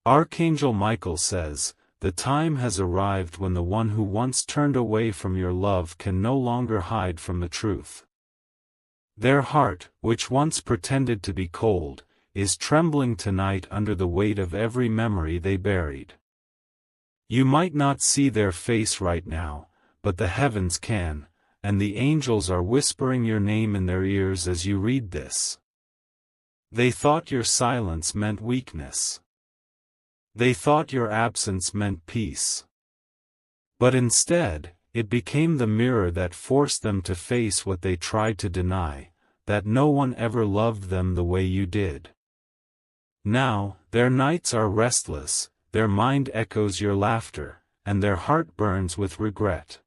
Archangel Michael says, "The time has arrived when the one who once turned away from your love can no longer hide from the truth. Their heart, which once pretended to be cold, is trembling tonight under the weight of every memory they buried. You might not see their face right now, but the heavens can, and the angels are whispering your name in their ears as you read this. They thought your silence meant weakness. They thought your absence meant peace. But instead, it became the mirror that forced them to face what they tried to deny, that no one ever loved them the way you did. Now, their nights are restless, their mind echoes your laughter, and their heart burns with regret.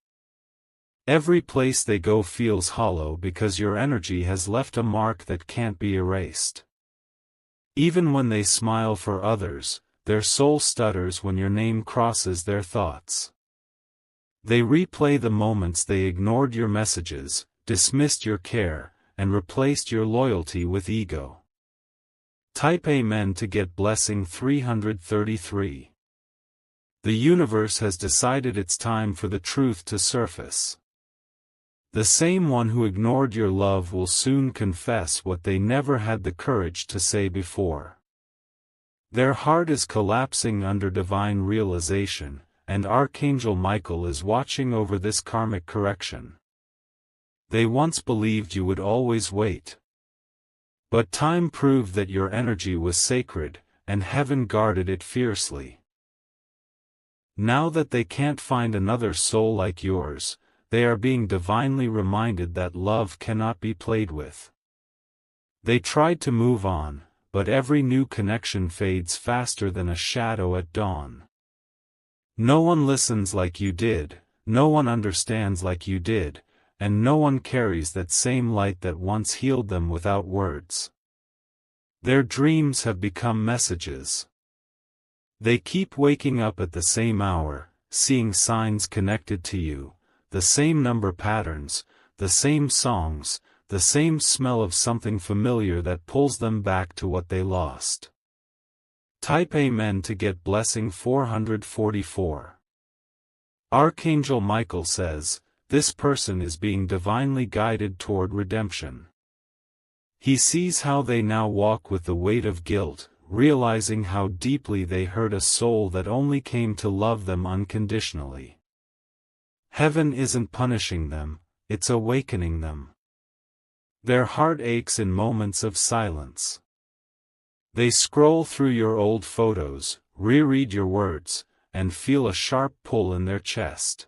Every place they go feels hollow because your energy has left a mark that can't be erased. Even when they smile for others, their soul stutters when your name crosses their thoughts. They replay the moments they ignored your messages, dismissed your care, and replaced your loyalty with ego." Type Amen to get blessing 333. The universe has decided it's time for the truth to surface. The same one who ignored your love will soon confess what they never had the courage to say before. Their heart is collapsing under divine realization, and Archangel Michael is watching over this karmic correction. They once believed you would always wait. But time proved that your energy was sacred, and heaven guarded it fiercely. Now that they can't find another soul like yours, they are being divinely reminded that love cannot be played with. They tried to move on, but every new connection fades faster than a shadow at dawn. No one listens like you did, no one understands like you did, and no one carries that same light that once healed them without words. Their dreams have become messages. They keep waking up at the same hour, seeing signs connected to you, the same number patterns, the same songs, the same smell of something familiar that pulls them back to what they lost. Type Amen to get blessing 444. Archangel Michael says, "This person is being divinely guided toward redemption." He sees how they now walk with the weight of guilt, realizing how deeply they hurt a soul that only came to love them unconditionally. Heaven isn't punishing them, it's awakening them. Their heart aches in moments of silence. They scroll through your old photos, reread your words, and feel a sharp pull in their chest.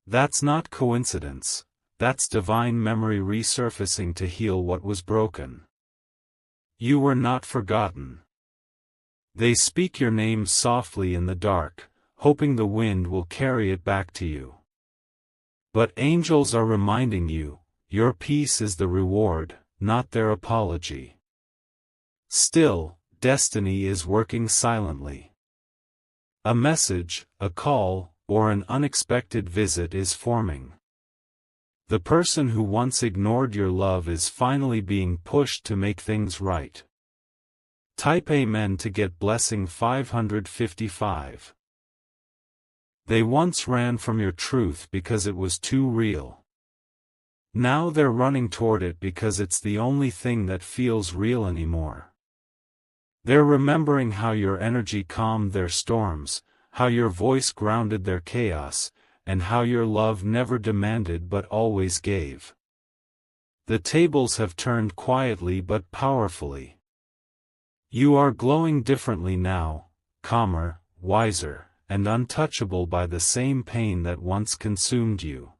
That's not coincidence, that's divine memory resurfacing to heal what was broken. You were not forgotten. They speak your name softly in the dark, hoping the wind will carry it back to you. But angels are reminding you, your peace is the reward, not their apology. Still, destiny is working silently. A message, a call, or an unexpected visit is forming. The person who once ignored your love is finally being pushed to make things right. Type Amen to get blessing 555. They once ran from your truth because it was too real. Now they're running toward it because it's the only thing that feels real anymore. They're remembering how your energy calmed their storms, how your voice grounded their chaos, and how your love never demanded but always gave. The tables have turned quietly but powerfully. You are glowing differently now, calmer, wiser, and untouchable by the same pain that once consumed you.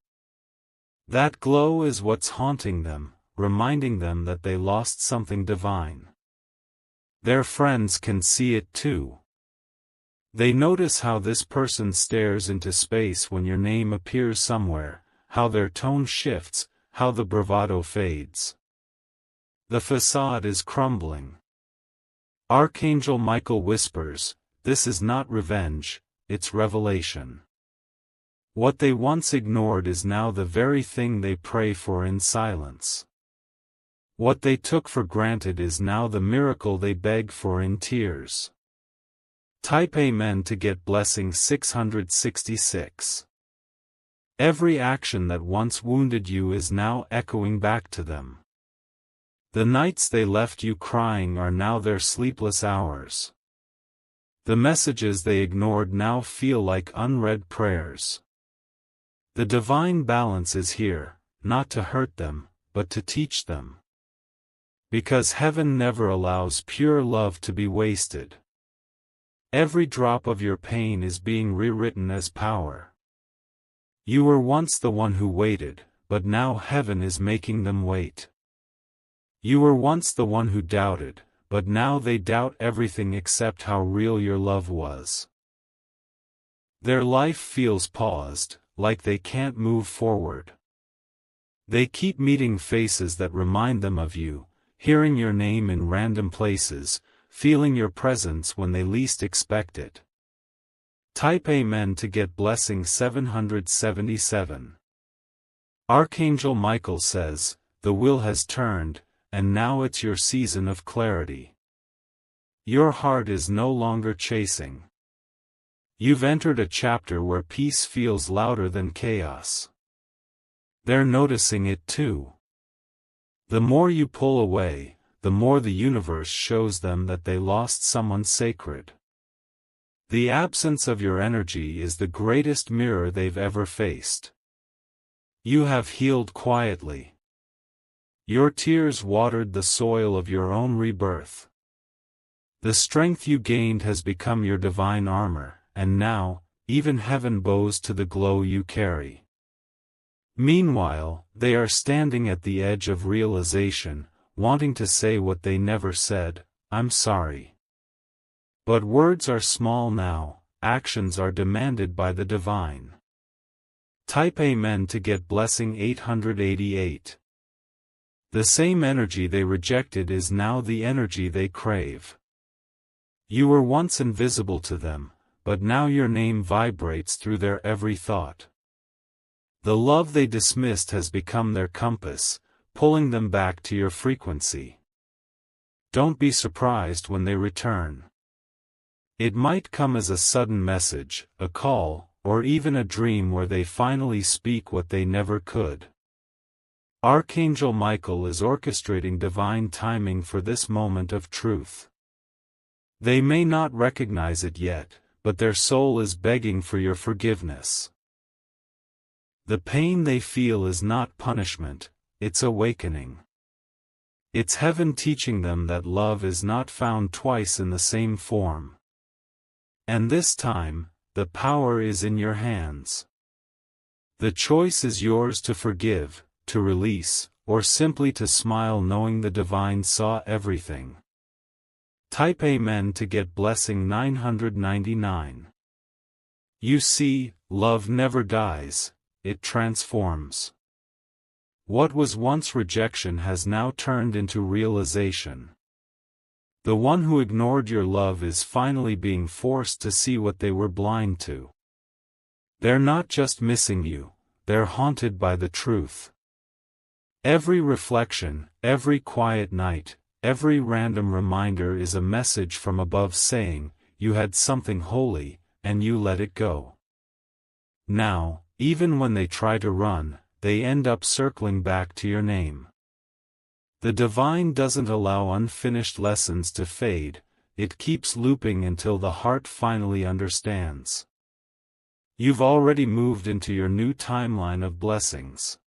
That glow is what's haunting them, reminding them that they lost something divine. Their friends can see it too. They notice how this person stares into space when your name appears somewhere, how their tone shifts, how the bravado fades. The facade is crumbling. Archangel Michael whispers, "This is not revenge, it's revelation." What they once ignored is now the very thing they pray for in silence. What they took for granted is now the miracle they beg for in tears. Type Amen to get blessing 666. Every action that once wounded you is now echoing back to them. The nights they left you crying are now their sleepless hours. The messages they ignored now feel like unread prayers. The divine balance is here, not to hurt them, but to teach them. Because heaven never allows pure love to be wasted. Every drop of your pain is being rewritten as power. You were once the one who waited, but now heaven is making them wait. You were once the one who doubted, but now they doubt everything except how real your love was. Their life feels paused, like they can't move forward. They keep meeting faces that remind them of you, hearing your name in random places, feeling your presence when they least expect it. Type Amen to get blessing 777. Archangel Michael says, the wheel has turned, and now it's your season of clarity. Your heart is no longer chasing. You've entered a chapter where peace feels louder than chaos. They're noticing it too. The more you pull away, the more the universe shows them that they lost someone sacred. The absence of your energy is the greatest mirror they've ever faced. You have healed quietly. Your tears watered the soil of your own rebirth. The strength you gained has become your divine armor, and now, even heaven bows to the glow you carry. Meanwhile, they are standing at the edge of realization, wanting to say what they never said, I'm sorry. But words are small now, actions are demanded by the divine. Type Amen to get blessing 888. The same energy they rejected is now the energy they crave. You were once invisible to them, but now your name vibrates through their every thought. The love they dismissed has become their compass, pulling them back to your frequency. Don't be surprised when they return. It might come as a sudden message, a call, or even a dream where they finally speak what they never could. Archangel Michael is orchestrating divine timing for this moment of truth. They may not recognize it yet, but their soul is begging for your forgiveness. The pain they feel is not punishment, it's awakening. It's heaven teaching them that love is not found twice in the same form. And this time, the power is in your hands. The choice is yours to forgive, to release, or simply to smile knowing the divine saw everything. Type Amen to get blessing 999. You see, love never dies, it transforms. What was once rejection has now turned into realization. The one who ignored your love is finally being forced to see what they were blind to. They're not just missing you, they're haunted by the truth. Every reflection, every quiet night, every random reminder is a message from above saying, you had something holy, and you let it go. Now, even when they try to run, they end up circling back to your name. The divine doesn't allow unfinished lessons to fade, it keeps looping until the heart finally understands. You've already moved into your new timeline of blessings.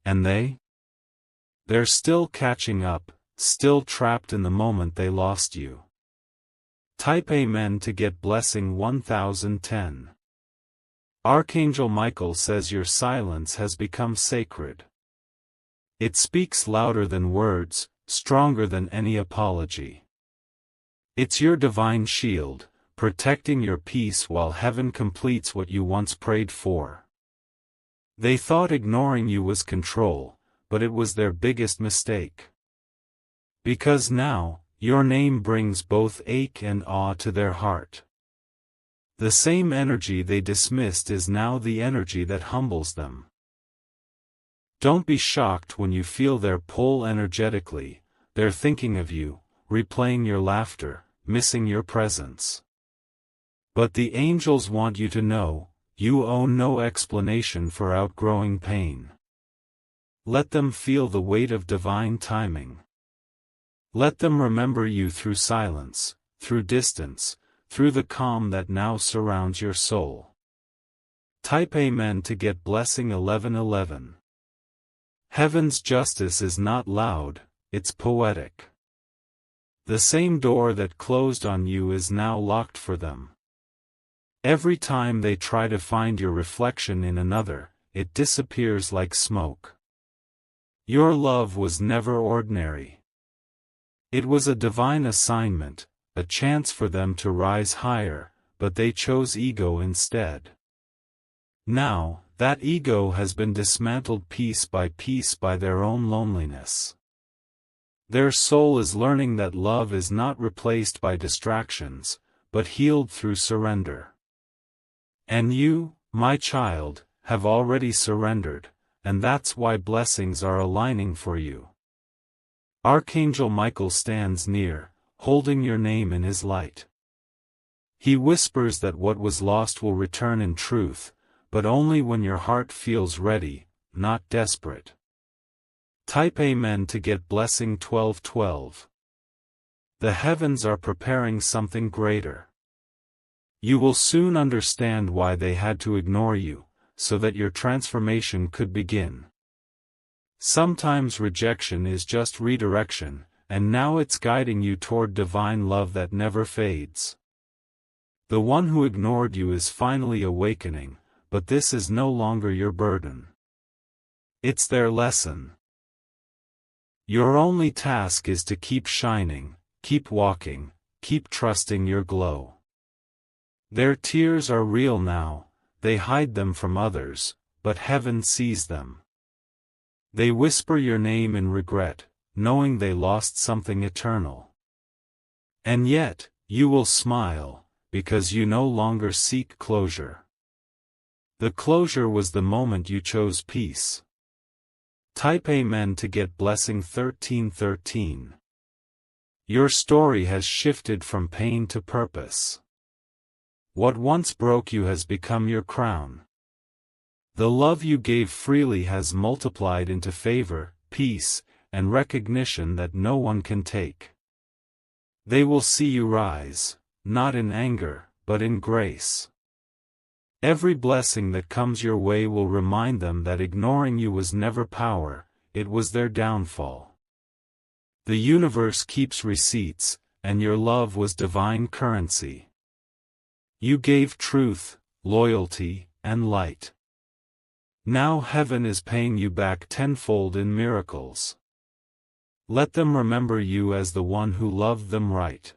And they? They're still catching up, still trapped in the moment they lost you. Type Amen to get blessing 1010. Archangel Michael says your silence has become sacred. It speaks louder than words, stronger than any apology. It's your divine shield, protecting your peace while heaven completes what you once prayed for. They thought ignoring you was control, but it was their biggest mistake. Because now, your name brings both ache and awe to their heart. The same energy they dismissed is now the energy that humbles them. Don't be shocked when you feel their pull energetically, they're thinking of you, replaying your laughter, missing your presence. But the angels want you to know, you owe no explanation for outgrowing pain. Let them feel the weight of divine timing. Let them remember you through silence, through distance, through the calm that now surrounds your soul. Type Amen to get blessing 1111. Heaven's justice is not loud, it's poetic. The same door that closed on you is now locked for them. Every time they try to find your reflection in another, it disappears like smoke. Your love was never ordinary. It was a divine assignment, a chance for them to rise higher, but they chose ego instead. Now, that ego has been dismantled piece by their own loneliness. Their soul is learning that love is not replaced by distractions, but healed through surrender. And you, my child, have already surrendered, and that's why blessings are aligning for you. Archangel Michael stands near, holding your name in his light. He whispers that what was lost will return in truth, but only when your heart feels ready, not desperate. Type Amen to get blessing 1212. The heavens are preparing something greater. You will soon understand why they had to ignore you, so that your transformation could begin. Sometimes rejection is just redirection, and now it's guiding you toward divine love that never fades. The one who ignored you is finally awakening, but this is no longer your burden. It's their lesson. Your only task is to keep shining, keep walking, keep trusting your glow. Their tears are real now, they hide them from others, but heaven sees them. They whisper your name in regret, knowing they lost something eternal. And yet, you will smile, because you no longer seek closure. The closure was the moment you chose peace. Type Amen to get blessing 1313. Your story has shifted from pain to purpose. What once broke you has become your crown. The love you gave freely has multiplied into favor, peace, and recognition that no one can take. They will see you rise, not in anger, but in grace. Every blessing that comes your way will remind them that ignoring you was never power, it was their downfall. The universe keeps receipts, and your love was divine currency. You gave truth, loyalty, and light. Now heaven is paying you back tenfold in miracles. Let them remember you as the one who loved them right.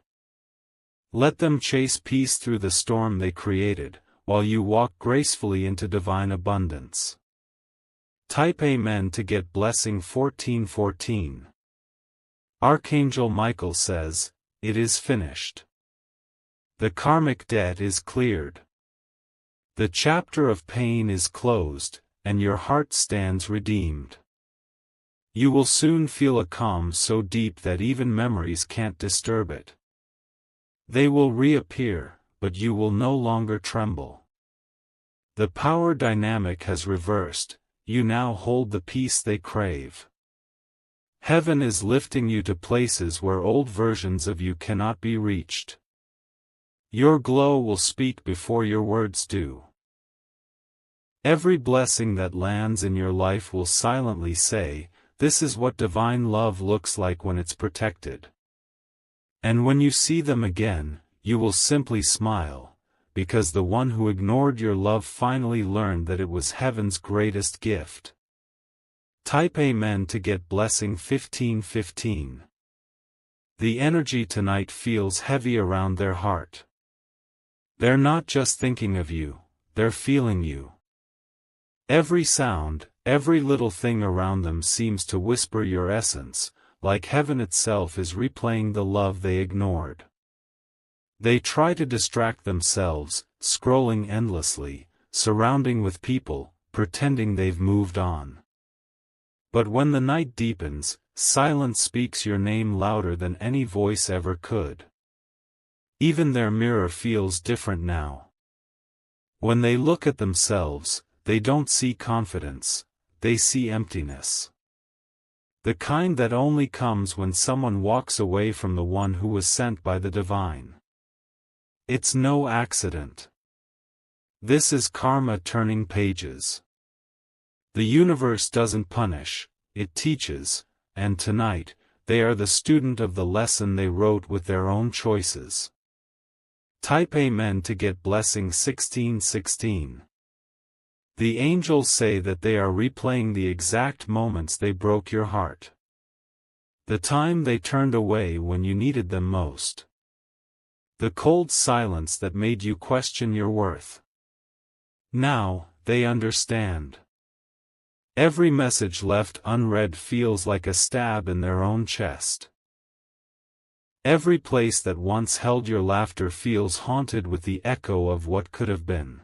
Let them chase peace through the storm they created, while you walk gracefully into divine abundance. Type Amen to get blessing 1414. Archangel Michael says, "It is finished." The karmic debt is cleared. The chapter of pain is closed, and your heart stands redeemed. You will soon feel a calm so deep that even memories can't disturb it. They will reappear, but you will no longer tremble. The power dynamic has reversed, you now hold the peace they crave. Heaven is lifting you to places where old versions of you cannot be reached. Your glow will speak before your words do. Every blessing that lands in your life will silently say, "This is what divine love looks like when it's protected." And when you see them again, you will simply smile, because the one who ignored your love finally learned that it was heaven's greatest gift. Type Amen to get blessing 1515. The energy tonight feels heavy around their heart. They're not just thinking of you, they're feeling you. Every sound, every little thing around them seems to whisper your essence, like heaven itself is replaying the love they ignored. They try to distract themselves, scrolling endlessly, surrounding with people, pretending they've moved on. But when the night deepens, silence speaks your name louder than any voice ever could. Even their mirror feels different now. When they look at themselves, they don't see confidence, they see emptiness. The kind that only comes when someone walks away from the one who was sent by the divine. It's no accident. This is karma turning pages. The universe doesn't punish, it teaches, and tonight, they are the student of the lesson they wrote with their own choices. Type Amen to get blessing 1616. The angels say that they are replaying the exact moments they broke your heart. The time they turned away when you needed them most. The cold silence that made you question your worth. Now, they understand. Every message left unread feels like a stab in their own chest. Every place that once held your laughter feels haunted with the echo of what could have been.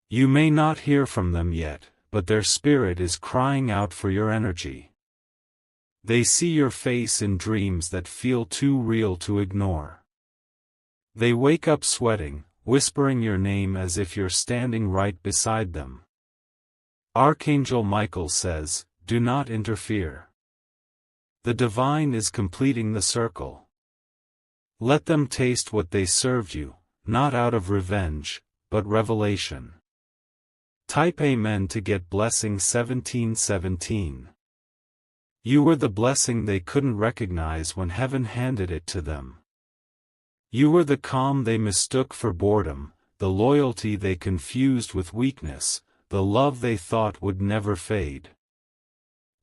You may not hear from them yet, but their spirit is crying out for your energy. They see your face in dreams that feel too real to ignore. They wake up sweating, whispering your name as if you're standing right beside them. Archangel Michael says, "Do not interfere." The divine is completing the circle. Let them taste what they served you, not out of revenge, but revelation. Type Amen to get blessing 1717. You were the blessing they couldn't recognize when heaven handed it to them. You were the calm they mistook for boredom, the loyalty they confused with weakness, the love they thought would never fade.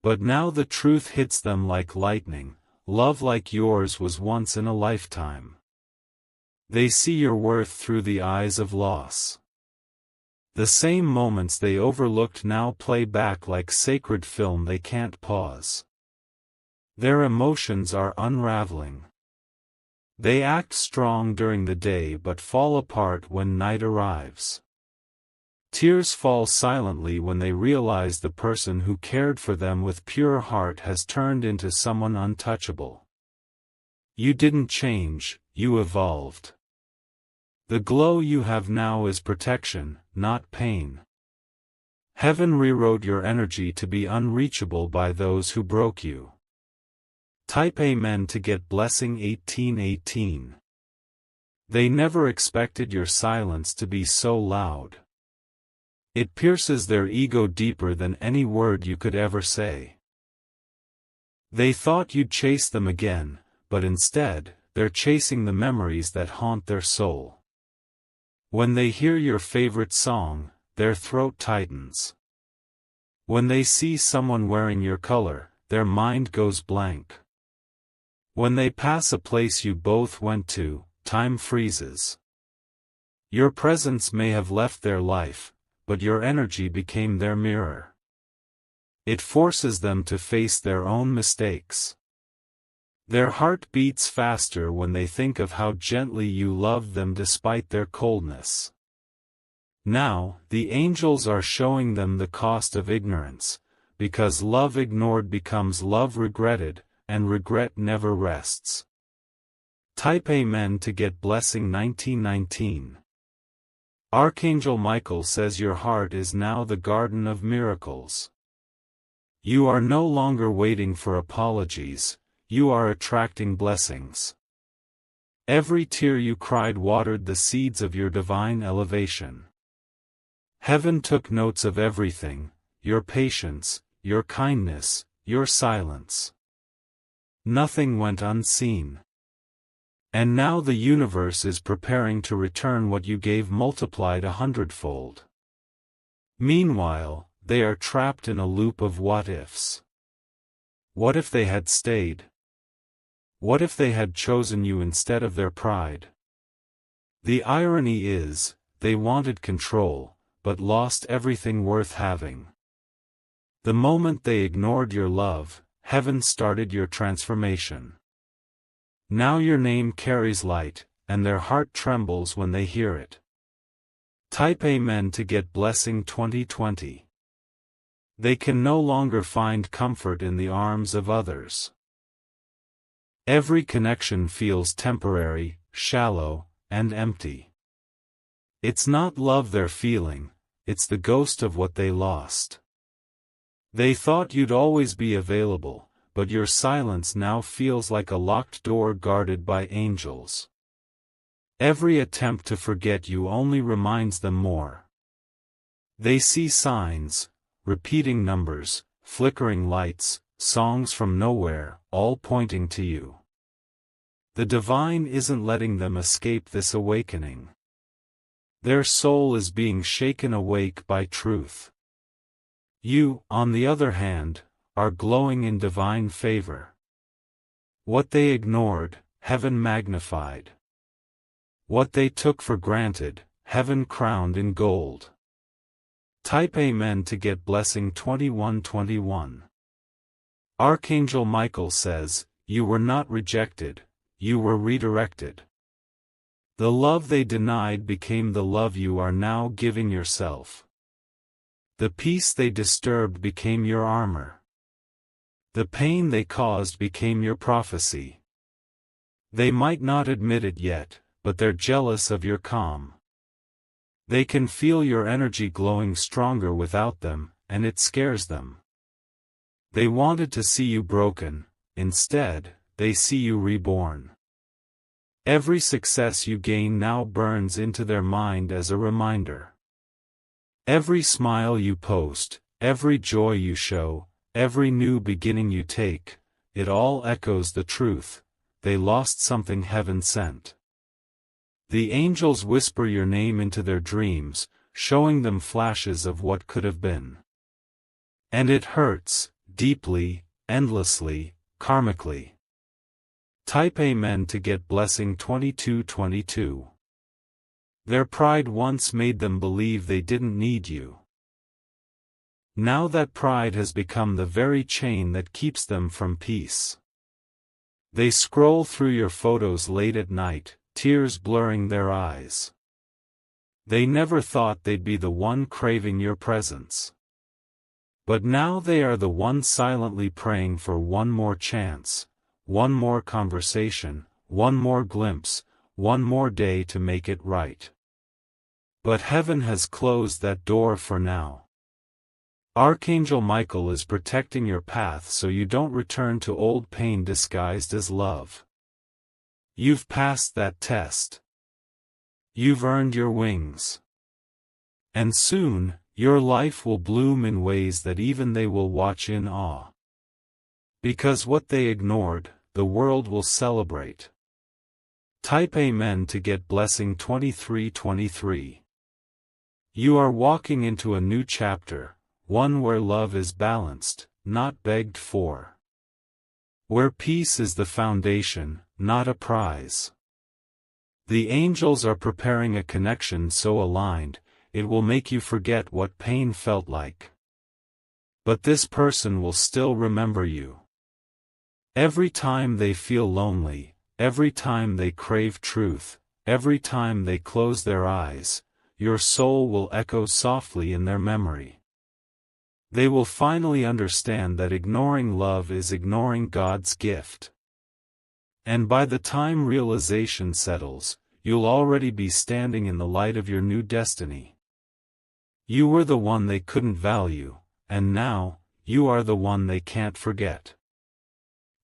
But now the truth hits them like lightning. Love like yours was once in a lifetime. They see your worth through the eyes of loss. The same moments they overlooked now play back like sacred film they can't pause. Their emotions are unraveling. They act strong during the day but fall apart when night arrives. Tears fall silently when they realize the person who cared for them with pure heart has turned into someone untouchable. You didn't change, you evolved. The glow you have now is protection, not pain. Heaven rewrote your energy to be unreachable by those who broke you. Type Amen to get blessing 1818. They never expected your silence to be so loud. It pierces their ego deeper than any word you could ever say. They thought you'd chase them again, but instead, they're chasing the memories that haunt their soul. When they hear your favorite song, their throat tightens. When they see someone wearing your color, their mind goes blank. When they pass a place you both went to, time freezes. Your presence may have left their life, but your energy became their mirror. It forces them to face their own mistakes. Their heart beats faster when they think of how gently you loved them despite their coldness. Now, the angels are showing them the cost of ignorance, because love ignored becomes love regretted, and regret never rests. Type Amen to get blessing 1919. Archangel Michael says your heart is now the garden of miracles. You are no longer waiting for apologies, you are attracting blessings. Every tear you cried watered the seeds of your divine elevation. Heaven took notes of everything, your patience, your kindness, your silence. Nothing went unseen. And now the universe is preparing to return what you gave multiplied 100-fold. Meanwhile, they are trapped in a loop of what-ifs. What if they had stayed? What if they had chosen you instead of their pride? The irony is, they wanted control, but lost everything worth having. The moment they ignored your love, heaven started your transformation. Now your name carries light, and their heart trembles when they hear it. Type Amen to get blessing 2020. They can no longer find comfort in the arms of others. Every connection feels temporary, shallow, and empty. It's not love they're feeling, it's the ghost of what they lost. They thought you'd always be available, but your silence now feels like a locked door guarded by angels. Every attempt to forget you only reminds them more. They see signs, repeating numbers, flickering lights, songs from nowhere, all pointing to you. The divine isn't letting them escape this awakening. Their soul is being shaken awake by truth. You, on the other hand, are glowing in divine favor. What they ignored, heaven magnified. What they took for granted, heaven crowned in gold. Type Amen to get blessing 2121. Archangel Michael says, you were not rejected, you were redirected. The love they denied became the love you are now giving yourself. The peace they disturbed became your armor. The pain they caused became your prophecy. They might not admit it yet, but they're jealous of your calm. They can feel your energy glowing stronger without them, and it scares them. They wanted to see you broken, instead, they see you reborn. Every success you gain now burns into their mind as a reminder. Every smile you post, every joy you show, every new beginning you take, it all echoes the truth, they lost something heaven sent. The angels whisper your name into their dreams, showing them flashes of what could have been. And it hurts, deeply, endlessly, karmically. Type Amen to get blessing 2222. Their pride once made them believe they didn't need you. Now that pride has become the very chain that keeps them from peace. They scroll through your photos late at night, tears blurring their eyes. They never thought they'd be the one craving your presence. But now they are the one silently praying for one more chance, one more conversation, one more glimpse, one more day to make it right. But heaven has closed that door for now. Archangel Michael is protecting your path so you don't return to old pain disguised as love. You've passed that test. You've earned your wings. And soon, your life will bloom in ways that even they will watch in awe. Because what they ignored, the world will celebrate. Type Amen to get blessing 2323. You are walking into a new chapter, one where love is balanced, not begged for. Where peace is the foundation, not a prize. The angels are preparing a connection so aligned, it will make you forget what pain felt like. But this person will still remember you. Every time they feel lonely, every time they crave truth, every time they close their eyes, your soul will echo softly in their memory. They will finally understand that ignoring love is ignoring God's gift. And by the time realization settles, you'll already be standing in the light of your new destiny. You were the one they couldn't value, and now, you are the one they can't forget.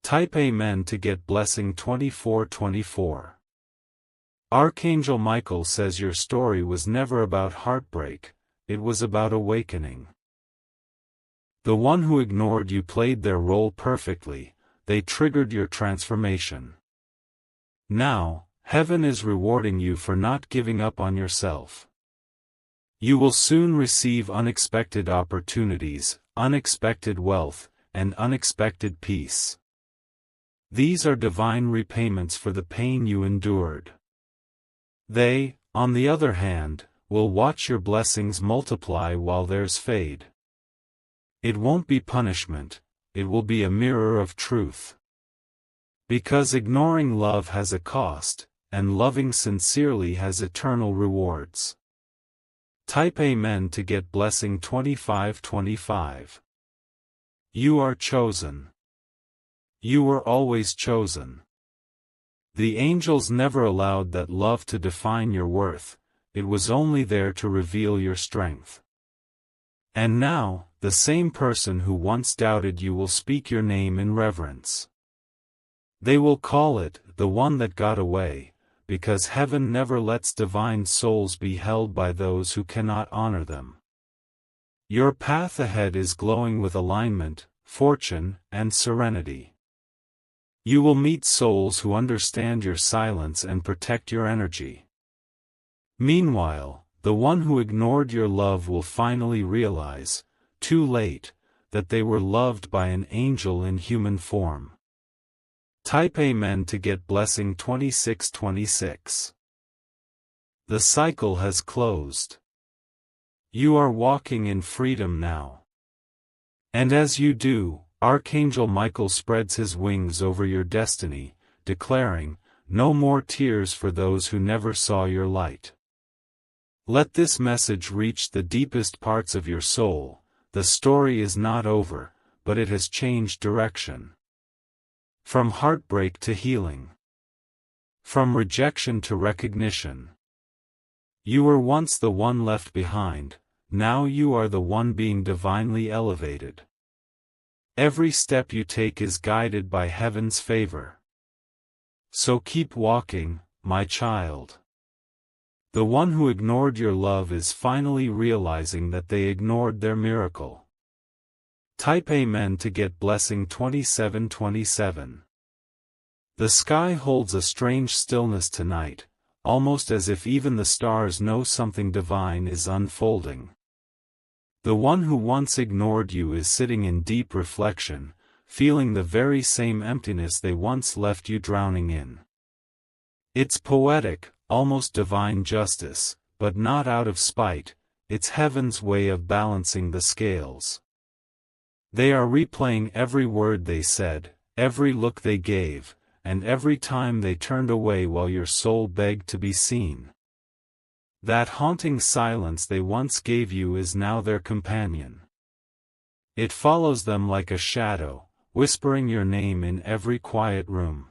Type Amen to get blessing 2424. Archangel Michael says your story was never about heartbreak, it was about awakening. The one who ignored you played their role perfectly, they triggered your transformation. Now, heaven is rewarding you for not giving up on yourself. You will soon receive unexpected opportunities, unexpected wealth, and unexpected peace. These are divine repayments for the pain you endured. They, on the other hand, will watch your blessings multiply while theirs fade. It won't be punishment, it will be a mirror of truth. Because ignoring love has a cost, and loving sincerely has eternal rewards. Type Amen to get blessing 2525. You are chosen. You were always chosen. The angels never allowed that love to define your worth, it was only there to reveal your strength. And now, the same person who once doubted you will speak your name in reverence. They will call it, the one that got away, because heaven never lets divine souls be held by those who cannot honor them. Your path ahead is glowing with alignment, fortune, and serenity. You will meet souls who understand your silence and protect your energy. Meanwhile, the one who ignored your love will finally realize, too late, that they were loved by an angel in human form. Type Amen to get blessing 2626. The cycle has closed. You are walking in freedom now. And as you do, Archangel Michael spreads his wings over your destiny, declaring, no more tears for those who never saw your light. Let this message reach the deepest parts of your soul. The story is not over, but it has changed direction. From heartbreak to healing. From rejection to recognition. You were once the one left behind, now you are the one being divinely elevated. Every step you take is guided by heaven's favor. So keep walking, my child. The one who ignored your love is finally realizing that they ignored their miracle. Type Amen to get blessing 2727. The sky holds a strange stillness tonight, almost as if even the stars know something divine is unfolding. The one who once ignored you is sitting in deep reflection, feeling the very same emptiness they once left you drowning in. It's poetic, almost divine justice, but not out of spite, it's heaven's way of balancing the scales. They are replaying every word they said, every look they gave, and every time they turned away while your soul begged to be seen. That haunting silence they once gave you is now their companion. It follows them like a shadow, whispering your name in every quiet room.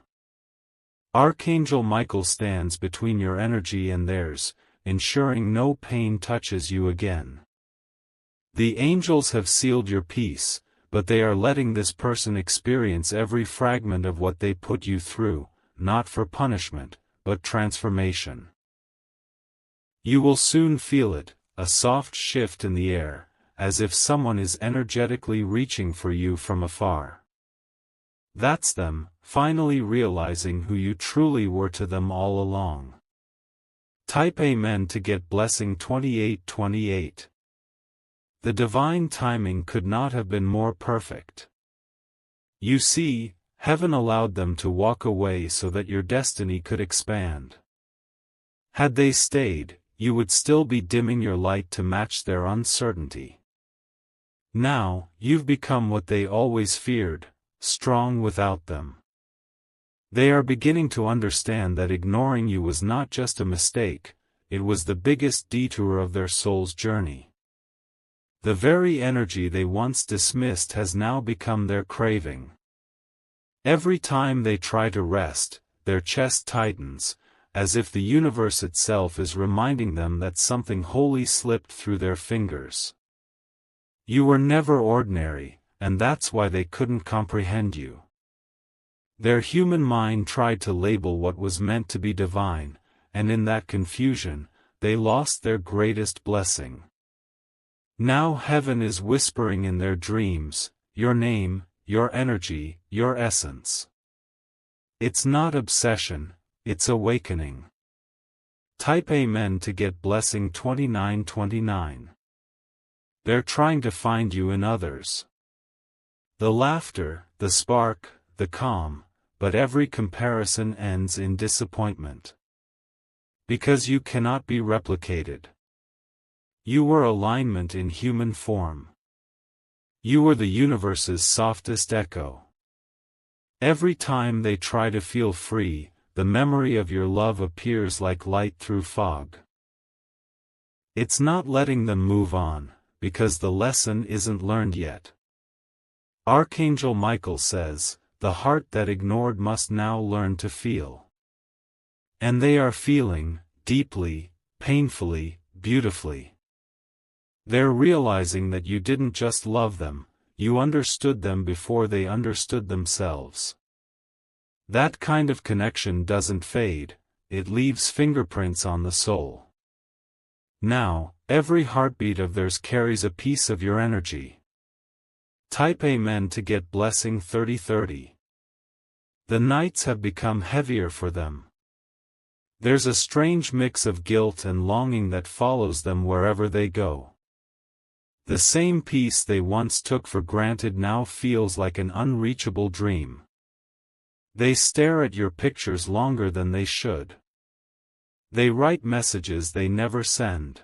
Archangel Michael stands between your energy and theirs, ensuring no pain touches you again. The angels have sealed your peace, but they are letting this person experience every fragment of what they put you through, not for punishment, but transformation. You will soon feel it, a soft shift in the air, as if someone is energetically reaching for you from afar. That's them, finally realizing who you truly were to them all along. Type Amen to get blessing 2828. The divine timing could not have been more perfect. You see, heaven allowed them to walk away so that your destiny could expand. Had they stayed, you would still be dimming your light to match their uncertainty. Now, you've become what they always feared, strong without them. They are beginning to understand that ignoring you was not just a mistake, it was the biggest detour of their soul's journey. The very energy they once dismissed has now become their craving. Every time they try to rest, their chest tightens, as if the universe itself is reminding them that something holy slipped through their fingers. You were never ordinary, and that's why they couldn't comprehend you. Their human mind tried to label what was meant to be divine, and in that confusion, they lost their greatest blessing. Now heaven is whispering in their dreams, your name, your energy, your essence. It's not obsession, it's awakening. Type Amen to get blessing 2929. They're trying to find you in others. The laughter, the spark, the calm, but every comparison ends in disappointment. Because you cannot be replicated. You were alignment in human form. You were the universe's softest echo. Every time they try to feel free, the memory of your love appears like light through fog. It's not letting them move on, because the lesson isn't learned yet. Archangel Michael says, the heart that ignored must now learn to feel. And they are feeling, deeply, painfully, beautifully. They're realizing that you didn't just love them, you understood them before they understood themselves. That kind of connection doesn't fade, it leaves fingerprints on the soul. Now, every heartbeat of theirs carries a piece of your energy. Type Amen to get blessing 3030. The nights have become heavier for them. There's a strange mix of guilt and longing that follows them wherever they go. The same peace they once took for granted now feels like an unreachable dream. They stare at your pictures longer than they should. They write messages they never send.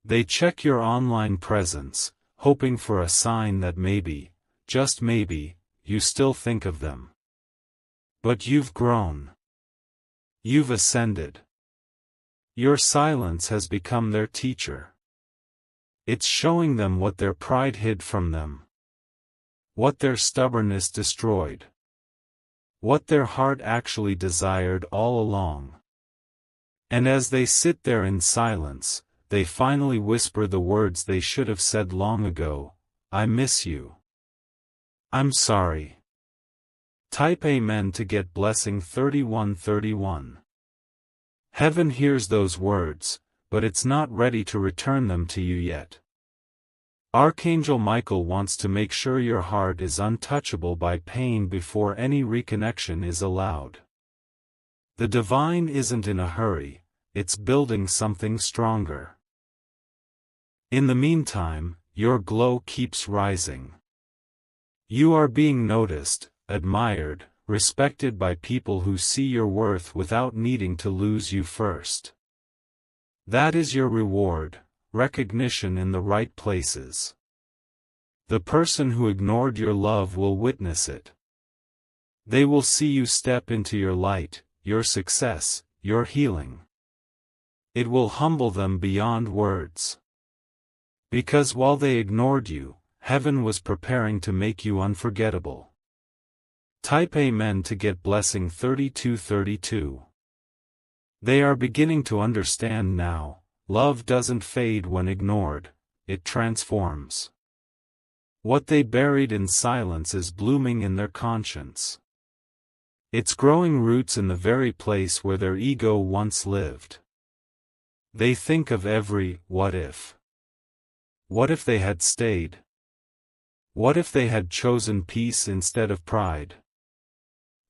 They check your online presence, hoping for a sign that maybe, just maybe, you still think of them. But you've grown. You've ascended. Your silence has become their teacher. It's showing them what their pride hid from them. What their stubbornness destroyed. What their heart actually desired all along. And as they sit there in silence, they finally whisper the words they should have said long ago: I miss you. I'm sorry. Type Amen to get blessing 3131. Heaven hears those words, but it's not ready to return them to you yet. Archangel Michael wants to make sure your heart is untouchable by pain before any reconnection is allowed. The divine isn't in a hurry, it's building something stronger. In the meantime, your glow keeps rising. You are being noticed, admired, respected by people who see your worth without needing to lose you first. That is your reward, recognition in the right places. The person who ignored your love will witness it. They will see you step into your light, your success, your healing. It will humble them beyond words. Because while they ignored you, heaven was preparing to make you unforgettable. Type Amen to get blessing 3232. They are beginning to understand now, love doesn't fade when ignored, it transforms. What they buried in silence is blooming in their conscience. It's growing roots in the very place where their ego once lived. They think of every what if. What if they had stayed? What if they had chosen peace instead of pride?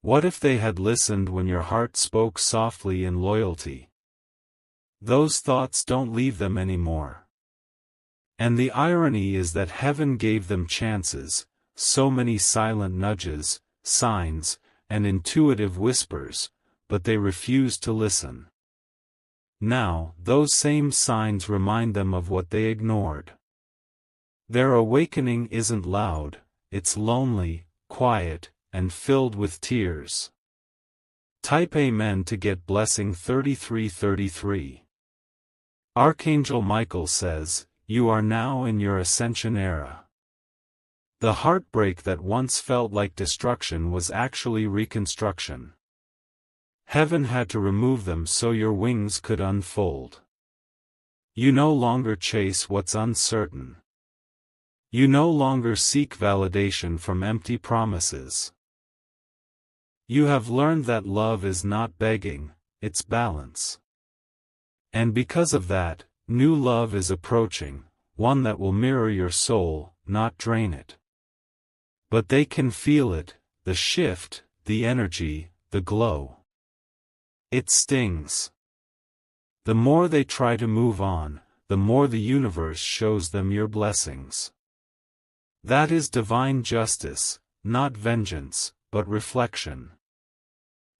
What if they had listened when your heart spoke softly in loyalty? Those thoughts don't leave them anymore. And the irony is that heaven gave them chances, so many silent nudges, signs, and intuitive whispers, but they refused to listen. Now, those same signs remind them of what they ignored. Their awakening isn't loud, it's lonely, quiet, and filled with tears. Type Amen to get blessing 3333. Archangel Michael says, you are now in your ascension era. The heartbreak that once felt like destruction was actually reconstruction. Heaven had to remove them so your wings could unfold. You no longer chase what's uncertain. You no longer seek validation from empty promises. You have learned that love is not begging, it's balance. And because of that, new love is approaching, one that will mirror your soul, not drain it. But they can feel it, the shift, the energy, the glow. It stings. The more they try to move on, the more the universe shows them your blessings. That is divine justice, not vengeance, but reflection.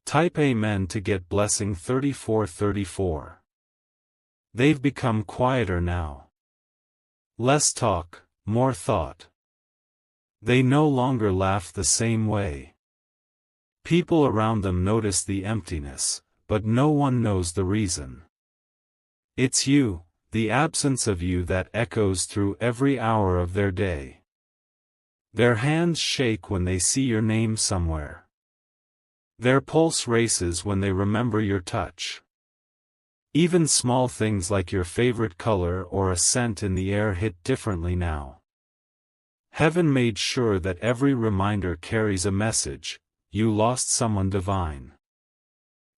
Type Amen to get blessing 3434. They've become quieter now. Less talk, more thought. They no longer laugh the same way. People around them notice the emptiness, but no one knows the reason. It's you, the absence of you, that echoes through every hour of their day. Their hands shake when they see your name somewhere. Their pulse races when they remember your touch. Even small things like your favorite color or a scent in the air hit differently now. Heaven made sure that every reminder carries a message: you lost someone divine.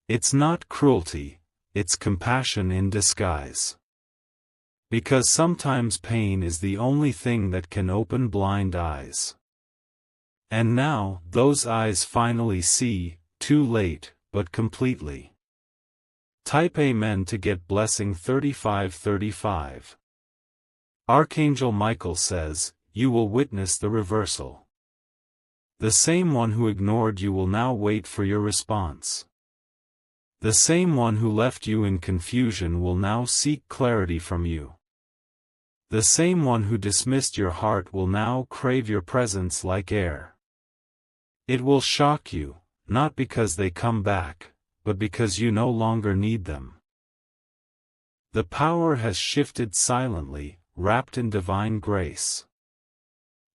It's not cruelty, it's compassion in disguise. Because sometimes pain is the only thing that can open blind eyes. And now, those eyes finally see, too late, but completely. Type Amen to get blessing 3535. Archangel Michael says, you will witness the reversal. The same one who ignored you will now wait for your response. The same one who left you in confusion will now seek clarity from you. The same one who dismissed your heart will now crave your presence like air. It will shock you, not because they come back, but because you no longer need them. The power has shifted silently, wrapped in divine grace.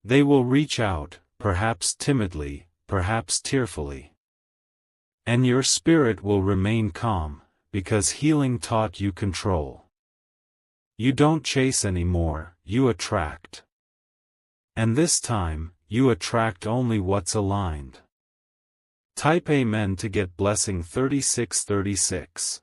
They will reach out, perhaps timidly, perhaps tearfully. And your spirit will remain calm, because healing taught you control. You don't chase anymore, you attract. And this time, you attract only what's aligned. Type Amen to get blessing 3636.